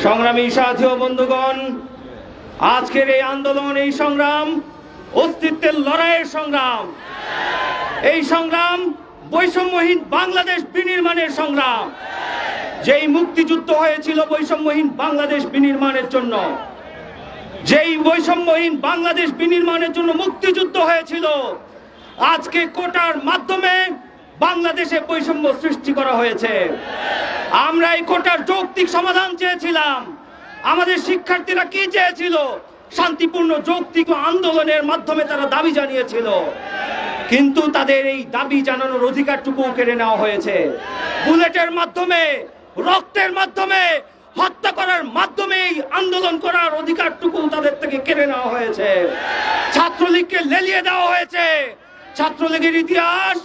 সংগ্রামী সাথী ও বন্ধুগণ, আজকের এই আন্দোলন, এই সংগ্রাম অস্তিত্বের লড়াইয়ের সংগ্রাম। এই সংগ্রাম বৈষম্যহীন বাংলাদেশ বিনির্মাণের সংগ্রাম। যেই মুক্তিযুদ্ধ হয়েছিল বৈষম্যহীন বাংলাদেশ বিনির্মাণের জন্য, যেই বৈষম্যহীন বাংলাদেশ বিনির্মাণের জন্য মুক্তিযুদ্ধ হয়েছিল, আজকে কোটার মাধ্যমে বাংলাদেশে বৈষম্য সৃষ্টি করা হয়েছে। আমরা এই কোটার যৌক্তিক সমাধান চেয়েছিলাম। আমাদের শিক্ষার্থীরা কি চেয়েছিল? শান্তিপূর্ণ যৌক্তিক আন্দোলনের মাধ্যমে তারা দাবি জানিয়েছিল, কিন্তু তাদের এই দাবি জানানোর অধিকারটুকু কেড়ে নেওয়া হয়েছে। বুলেটের মাধ্যমে, রক্তের মাধ্যমে, হত্যা করার মাধ্যমে আন্দোলন করার অধিকারটুকু তাদের থেকে কেড়ে নেওয়া হয়েছে। ছাত্রলীগকে লেলিয়ে দেওয়া হয়েছে। ছাত্রলীগের ইতিহাস,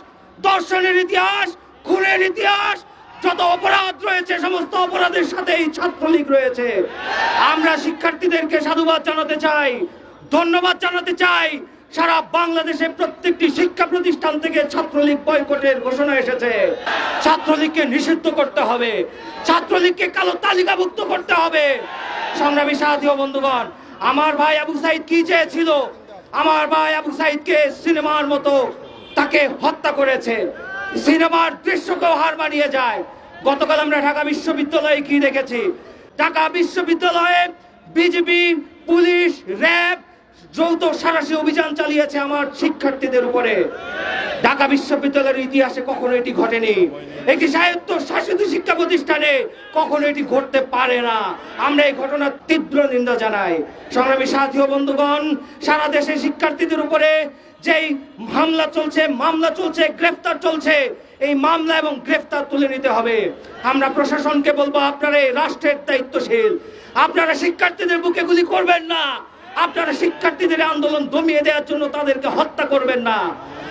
দর্শনের ইতিহাস, খুনের ইতিহাস, যত অপরাধ রয়েছে সমস্ত অপরাধের সাথে এই ছাত্রলীগ রয়েছে। আমরা শিক্ষার্থীদেরকে সাধুবাদ জানাতে চাই, ধন্যবাদ জানাতে চাই। সারা বাংলাদেশে প্রত্যেকটি শিক্ষা প্রতিষ্ঠান থেকে ছাত্রলীগ বয়কটের ঘোষণা এসেছে। ছাত্রলীগকে নিষিদ্ধ করতে হবে, ছাত্রলীগকে কালো তালিকাভুক্ত করতে হবে। সংগ্রামী সাথী ও বন্ধুগণ, আমার ভাই আবু সাইদ কি চেয়েছিল? আমার ভাই আবু সাইদকে সিনেমার মতো তাকে হত্যা করেছে, সিনেমার দৃশ্যকেও হার মানিয়ে যায়। গতকাল আমরা ঢাকা বিশ্ববিদ্যালয়ে কি দেখেছি? ঢাকা বিশ্ববিদ্যালয়ে বিজিবি, পুলিশ, র্যাব যৌথ সাঁড়াশি অভিযান চালিয়েছে আমার শিক্ষার্থীদের উপরে। ঢাকা বিশ্ববিদ্যালয়ের ইতিহাসে কখনো এটি ঘটেনি। একটি স্বায়ত্ত শাসিত শিক্ষা প্রতিষ্ঠানে কখনো এটি ঘটতে পারে না। আমরা এই ঘটনার তীব্র নিন্দা জানাই। সংগ্রামী সাথী ও বন্ধুগণ, সারা দেশে শিক্ষার্থীদের উপরে যেই হামলা চলছে, মামলা চলছে, গ্রেফতার চলছে, এই মামলা এবং গ্রেফতার তুলে নিতে হবে। আমরা প্রশাসনকে বলবো, আপনারা এই রাষ্ট্রের দায়িত্বশীল, আপনারা শিক্ষার্থীদের বুকে গুলি করবেন না। আপনারা শিক্ষার্থীদের আন্দোলন দমিয়ে দেওয়ার জন্য তাদেরকে হত্যা করবেন না।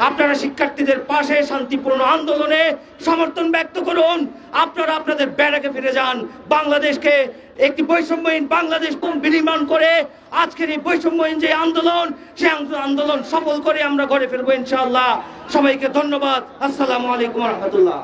আপনারা শিক্ষার্থীদের পাশে শান্তিপূর্ণ আন্দোলনে সমর্থন ব্যক্ত করুন। আপনারা আপনাদের ব্যারাকে ফিরে যান। বাংলাদেশকে একটি বৈষম্যহীন বাংলাদেশ বিনির্মাণ করে আজকের এই বৈষম্যহীন যে আন্দোলন, সেই আন্দোলন সফল করে আমরা গড়ে ফেলবো ইনশাআল্লাহ। সবাইকে ধন্যবাদ। আসসালামু আলাইকুম ওয়া রাহমাতুল্লাহ।